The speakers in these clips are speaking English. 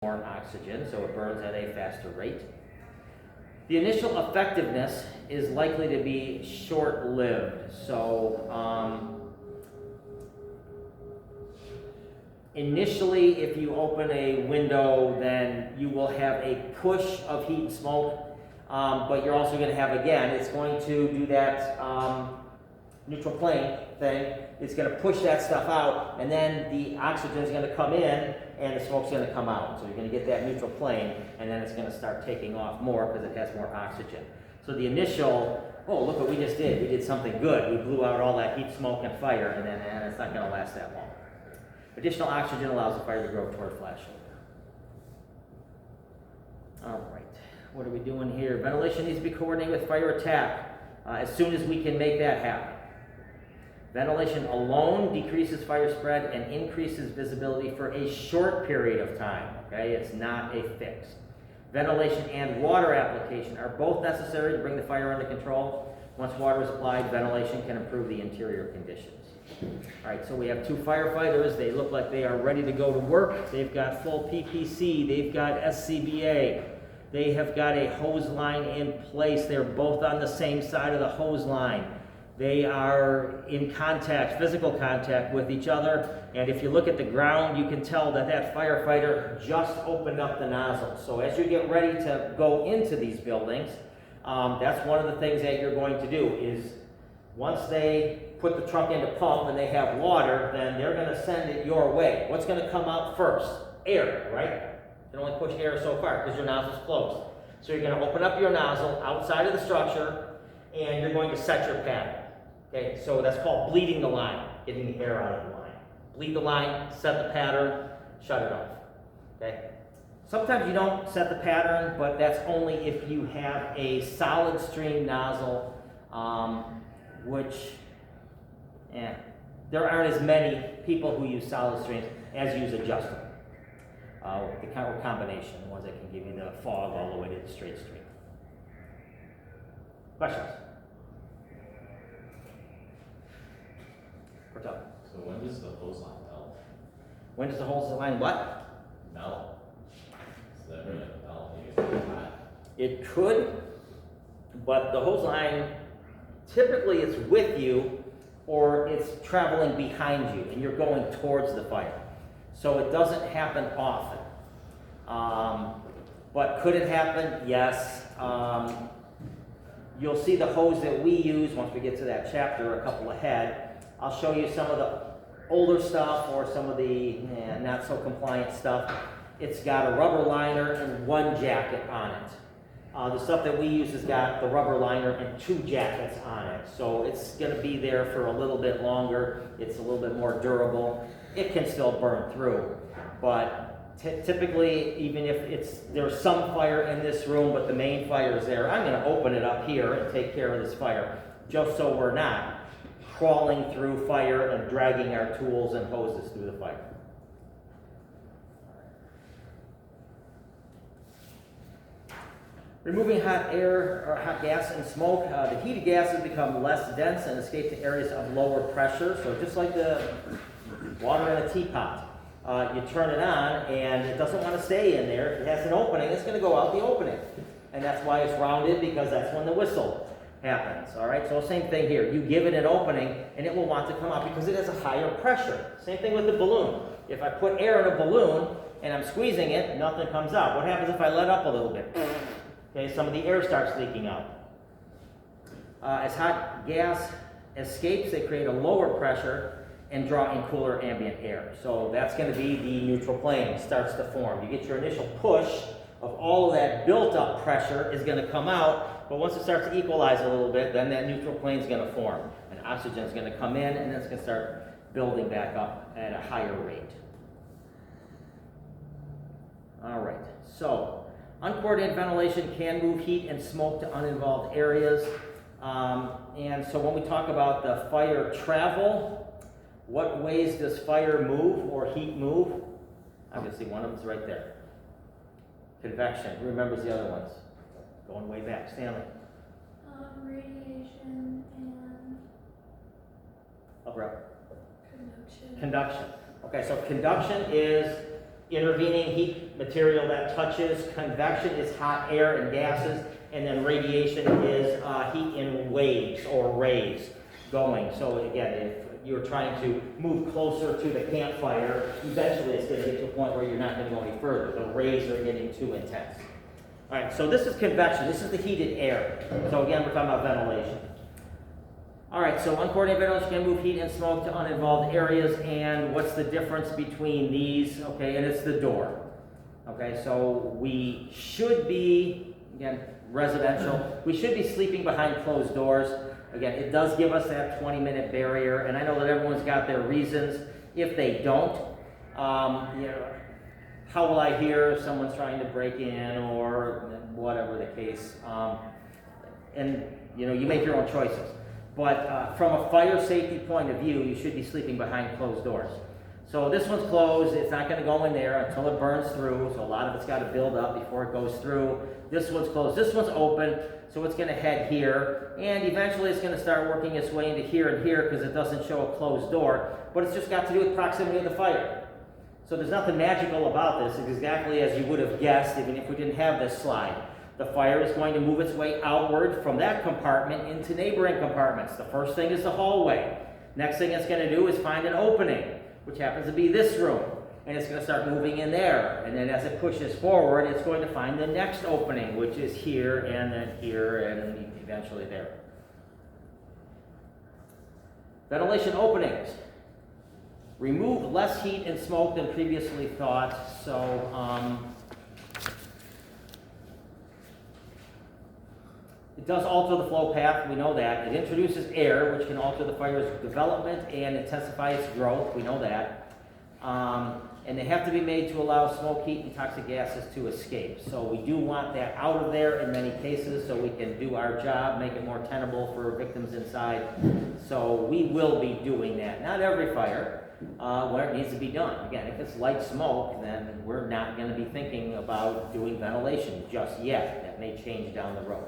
more oxygen, so it burns at a faster rate. The initial effectiveness is likely to be short-lived. So initially, if you open a window, then you will have a push of heat and smoke, but you're also going to have, again, it's going to do that neutral plane thing. It's going to push that stuff out, and then the oxygen is going to come in, and the smoke's going to come out. So you're going to get that neutral plane, and then it's going to start taking off more because it has more oxygen. So the initial, oh, look what we just did. We did something good. We blew out all that heat, smoke, and fire, and then it's not going to last that long. Additional oxygen allows the fire to grow toward flash. All right. What are we doing here? Ventilation needs to be coordinated with fire attack as soon as we can make that happen. Ventilation alone decreases fire spread and increases visibility for a short period of time, okay? It's not a fix. Ventilation and water application are both necessary to bring the fire under control. Once water is applied, ventilation can improve the interior conditions. All right, so we have two firefighters. They look like they are ready to go to work. They've got full PPC. They've got SCBA. They have got a hose line in place. They're both on the same side of the hose line. They are in contact, physical contact with each other, and if you look at the ground, you can tell that that firefighter just opened up the nozzle. So as you get ready to go into these buildings, that's one of the things that you're going to do is once they put the truck into pump and they have water, then they're going to send it your way. What's going to come out first? Air, right? You can only push air so far because your nozzle's closed. So you're going to open up your nozzle outside of the structure, and you're going to set your pattern. Okay, so that's called bleeding the line, getting the air out of the line. Bleed the line, set the pattern, shut it off. Okay? Sometimes you don't set the pattern, but that's only if you have a solid stream nozzle, there aren't as many people who use solid streams as use adjustable. The kind of combination, the ones that can give you the fog all the way to the straight stream. Questions? So when does the hose line melt? When does the hose line what? Melt. Is that really melt? It's hot. It could, but the hose line, typically it's with you or it's traveling behind you and you're going towards the fire. So it doesn't happen often. But could it happen? Yes. You'll see the hose that we use once we get to that chapter a couple ahead. I'll show you some of the older stuff or some of the not so compliant stuff. It's got a rubber liner and one jacket on it. The stuff that we use has got the rubber liner and two jackets on it. So it's going to be there for a little bit longer. It's a little bit more durable. It can still burn through. But typically, even if there's some fire in this room, but the main fire is there, I'm going to open it up here and take care of this fire, just so we're not crawling through fire and dragging our tools and hoses through the fire. Removing hot air or hot gas and smoke, the heated gases become less dense and escape to areas of lower pressure. So just like the water in a teapot, you turn it on and it doesn't want to stay in there. If it has an opening, it's going to go out the opening. And that's why it's rounded, because that's when the whistle happens. All right, so same thing here. You give it an opening and it will want to come out because it has a higher pressure. Same thing with the balloon. If I put air in a balloon and I'm squeezing it, nothing comes out. What happens if I let up a little bit? Okay, some of the air starts leaking out. As hot gas escapes, they create a lower pressure and draw in cooler ambient air. So that's going to be the neutral plane starts to form. You get your initial push of all of that built-up pressure is going to come out, but once it starts to equalize a little bit, then that neutral plane is going to form, and oxygen is going to come in, and then it's going to start building back up at a higher rate. All right, so uncoordinated ventilation can move heat and smoke to uninvolved areas, and so when we talk about the fire travel, what ways does fire move or heat move? Obviously, one of them is right there. Convection. Who remembers the other ones? Going way back. Stanley. Radiation and Up. conduction. Conduction. Okay, so conduction is intervening heat material that touches. Convection is hot air and gases, and then radiation is heat in waves or rays going. So again, if you're trying to move closer to the campfire, eventually it's going to get to a point where you're not going to go any further. The rays are getting too intense. All right, so this is convection. This is the heated air. So again, we're talking about ventilation. All right, so uncoordinated ventilation can move heat and smoke to uninvolved areas. And what's the difference between these? Okay, and it's the door. Okay, so we should be, again, residential. We should be sleeping behind closed doors. Again, it does give us that 20-minute barrier, and I know that everyone's got their reasons. If they don't, you know, how will I hear if someone's trying to break in or whatever the case? And you know, you make your own choices. But from a fire safety point of view, you should be sleeping behind closed doors. So this one's closed. It's not going to go in there until it burns through. So a lot of it's got to build up before it goes through. This one's closed. This one's open. So it's going to head here. And eventually it's going to start working its way into here and here because it doesn't show a closed door. But it's just got to do with proximity of the fire. So there's nothing magical about this. It's exactly as you would have guessed, even if we didn't have this slide. The fire is going to move its way outward from that compartment into neighboring compartments. The first thing is the hallway. Next thing it's going to do is find an opening, which happens to be this room. And it's going to start moving in there. And then as it pushes forward, it's going to find the next opening, which is here and then here and eventually there. Ventilation openings. Remove less heat and smoke than previously thought. So, it does alter the flow path, we know that. It introduces air, which can alter the fire's development and intensify its growth, we know that. And they have to be made to allow smoke, heat, and toxic gases to escape. So we do want that out of there in many cases so we can do our job, make it more tenable for victims inside. So we will be doing that. Not every fire, where it needs to be done. Again, if it's light smoke, then we're not going to be thinking about doing ventilation just yet. That may change down the road.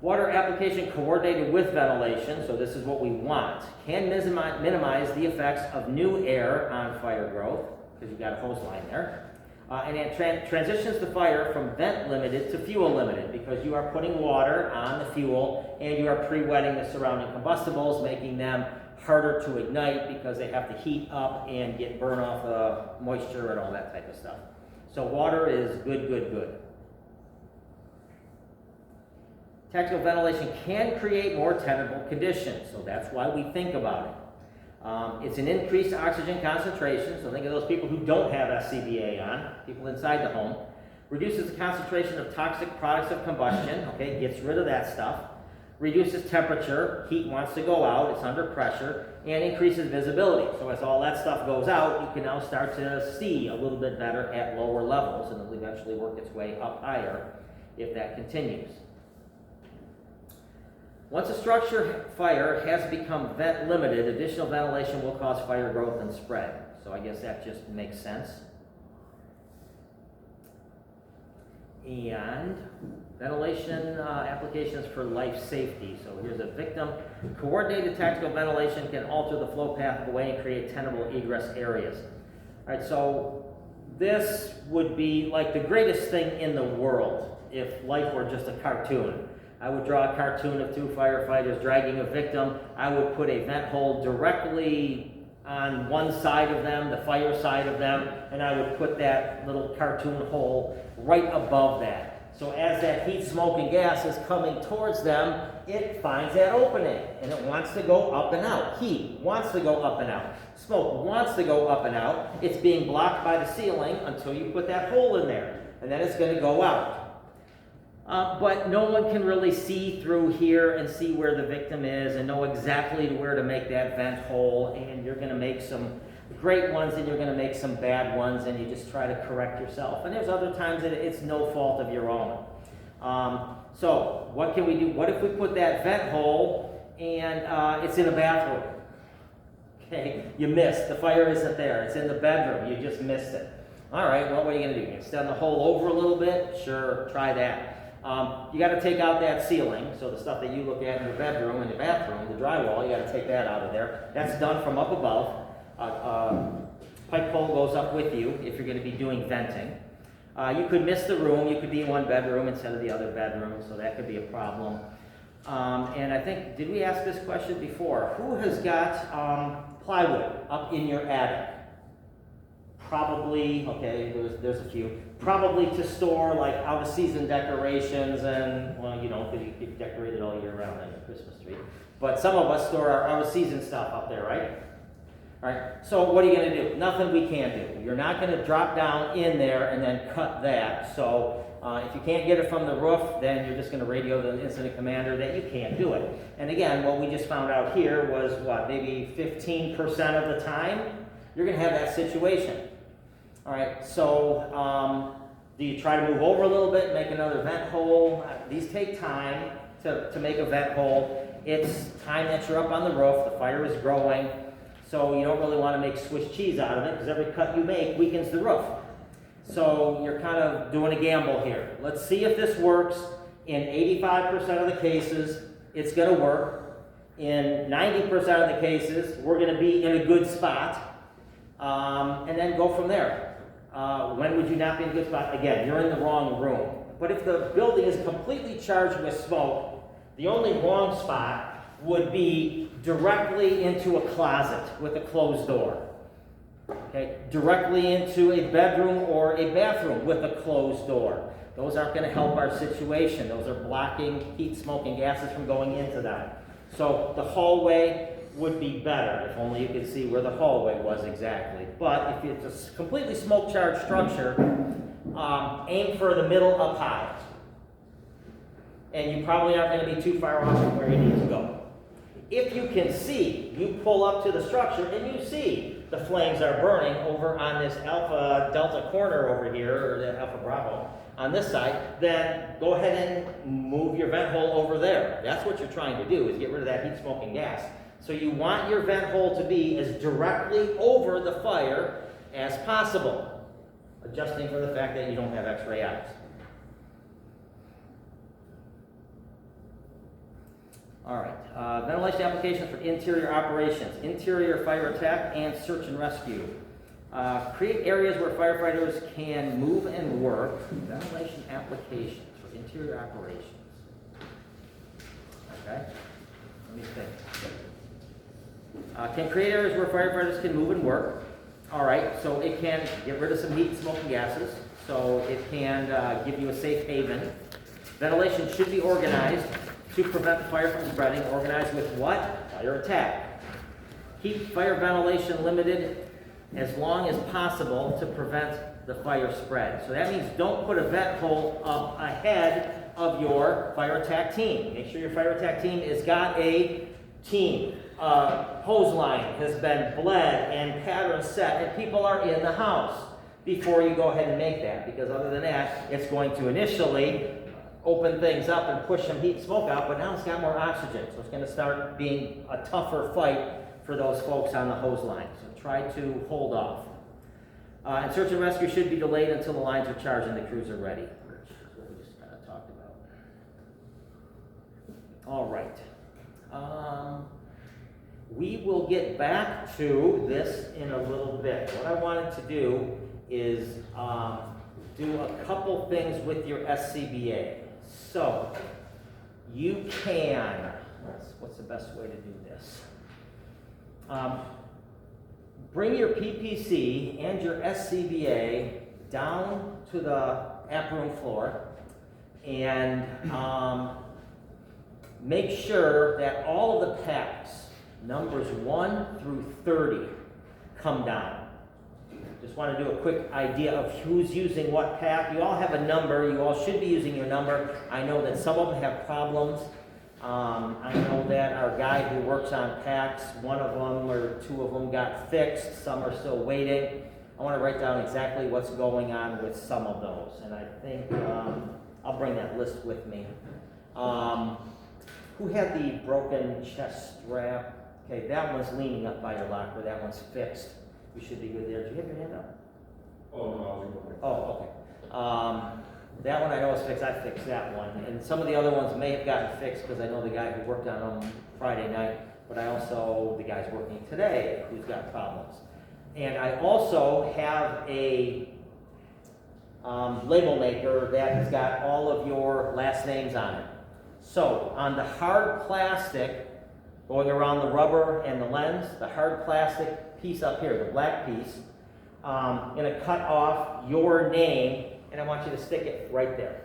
Water application coordinated with ventilation, so this is what we want, can minimize the effects of new air on fire growth, because you've got a hose line there, and it transitions the fire from vent limited to fuel limited, because you are putting water on the fuel and you are pre-wetting the surrounding combustibles, making them harder to ignite because they have to heat up and get burn off moisture and all that type of stuff. So water is good, good, good. Tactical ventilation can create more tenable conditions, so that's why we think about it. It's an increased oxygen concentration, so think of those people who don't have SCBA on, people inside the home. Reduces the concentration of toxic products of combustion, okay, gets rid of that stuff. Reduces temperature, heat wants to go out, it's under pressure, and increases visibility. So as all that stuff goes out, you can now start to see a little bit better at lower levels, and it'll eventually work its way up higher if that continues. Once a structure fire has become vent limited, additional ventilation will cause fire growth and spread. So I guess that just makes sense. And ventilation applications for life safety. So here's a victim. Coordinated tactical ventilation can alter the flow path of the way and create tenable egress areas. All right, so this would be like the greatest thing in the world if life were just a cartoon. I would draw a cartoon of two firefighters dragging a victim. I would put a vent hole directly on one side of them, the fire side of them, and I would put that little cartoon hole right above that. So as that heat, smoke, and gas is coming towards them, it finds that opening, and it wants to go up and out. Heat wants to go up and out. Smoke wants to go up and out. It's being blocked by the ceiling until you put that hole in there, and then it's going to go out. But no one can really see through here and see where the victim is and know exactly where to make that vent hole, and you're going to make some great ones and you're going to make some bad ones, and you just try to correct yourself. And there's other times that it's no fault of your own. So what can we do? What if we put that vent hole and it's in a bathroom? Okay, you missed. The fire isn't there. It's in the bedroom. You just missed it. All right, well, what are you going to do? You extend the hole over a little bit? Sure, try that. You got to take out that ceiling, so the stuff that you look at in your bedroom and the bathroom, the drywall, you got to take that out of there. That's done from up above. Pike pole goes up with you if you're gonna be doing venting. You could miss the room, you could be in one bedroom instead of the other bedroom, so that could be a problem. And I think, did we ask this question before? Who has got plywood up in your attic? Probably, okay, there's a few. Probably to store like out of season decorations and, well, you don't, because you decorate it all year round on your Christmas tree. But some of us store our out of season stuff up there, right? All right, so what are you gonna do? Nothing we can do. You're not gonna drop down in there and then cut that. So if you can't get it from the roof, then you're just gonna radio the incident commander that you can't do it. And again, what we just found out here was what, maybe 15% of the time, you're gonna have that situation. All right, so do you try to move over a little bit, make another vent hole? These take time to make a vent hole. It's time that you're up on the roof, the fire is growing, so you don't really want to make Swiss cheese out of it because every cut you make weakens the roof. So you're kind of doing a gamble here. Let's see if this works. In 85% of the cases, it's going to work. In 90% of the cases, we're going to be in a good spot, and then go from there. When would you not be in a good spot? Again, you're in the wrong room. But if the building is completely charged with smoke, the only wrong spot would be directly into a closet with a closed door. Okay? Directly into a bedroom or a bathroom with a closed door. Those aren't going to help our situation. Those are blocking heat, smoke, and gases from going into them. So the hallway would be better, if only you could see where the hallway was exactly. But if it's a completely smoke-charged structure, aim for the middle up high. And you probably aren't going to be too far off from where you need to go. If you can see, you pull up to the structure and you see the flames are burning over on this Alpha Delta corner over here, or the Alpha Bravo on this side, then go ahead and move your vent hole over there. That's what you're trying to do, is get rid of that heat, smoke, and gas. So you want your vent hole to be as directly over the fire as possible, adjusting for the fact that you don't have X-ray eyes. All right, ventilation applications for interior operations, interior fire attack, and search and rescue. Create areas where firefighters can move and work. Ventilation applications for interior operations. Okay, let me think. Can create areas where firefighters can move and work. All right, so it can get rid of some heat, smoke, and gases. So it can give you a safe haven. Ventilation should be organized to prevent the fire from spreading. Organized with what? Fire attack. Keep fire ventilation limited as long as possible to prevent the fire spread. So that means don't put a vent hole up ahead of your fire attack team. Make sure your fire attack team has got a team. Hose line has been bled and pattern set, and people are in the house before you go ahead and make that, because other than that, it's going to initially open things up and push some heat and smoke out, but now it's got more oxygen, so it's going to start being a tougher fight for those folks on the hose line. So try to hold off. And search and rescue should be delayed until the lines are charged and the crews are ready, which is what we just kind of talked about. All right. We will get back to this in a little bit. What I wanted to do is do a couple things with your SCBA. So you can, what's the best way to do this? Bring your PPC and your SCBA down to the app room floor and make sure that all of the packs, numbers 1 through 30, come down. Just want to do a quick idea of who's using what pack. You all have a number. You all should be using your number. I know that some of them have problems. I know that our guy who works on packs, one of them or two of them got fixed. Some are still waiting. I want to write down exactly what's going on with some of those. And I think I'll bring that list with me. Who had the broken chest strap? Okay, that one's leaning up by your locker. That one's fixed. You should be good there. Did you have your hand up? Oh, no. Oh, okay. That one I know is fixed. I fixed that one. And some of the other ones may have gotten fixed because I know the guy who worked on them Friday night, but I also, the guy's working today who's got problems. And I also have a label maker that has got all of your last names on it. So on the hard plastic going around the rubber and the lens, the hard plastic piece up here, the black piece, I'm going to cut off your name and I want you to stick it right there.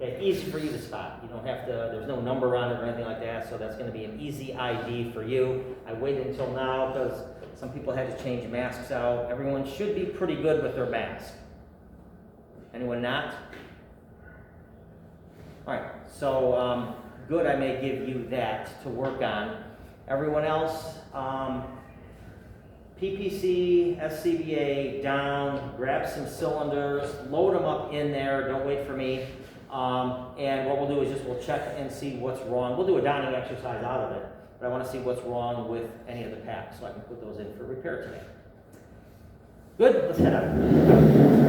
Okay, easy for you to spot. You don't have to, there's no number on it or anything like that, so that's going to be an easy ID for you. I waited until now because some people had to change masks out. Everyone should be pretty good with their mask. Anyone not? All right, so good, I may give you that to work on. Everyone else, PPC, SCBA, down, grab some cylinders, load them up in there, don't wait for me. And what we'll do is just we'll check and see what's wrong. We'll do a downing exercise out of it, but I want to see what's wrong with any of the packs so I can put those in for repair today. Good, let's head out.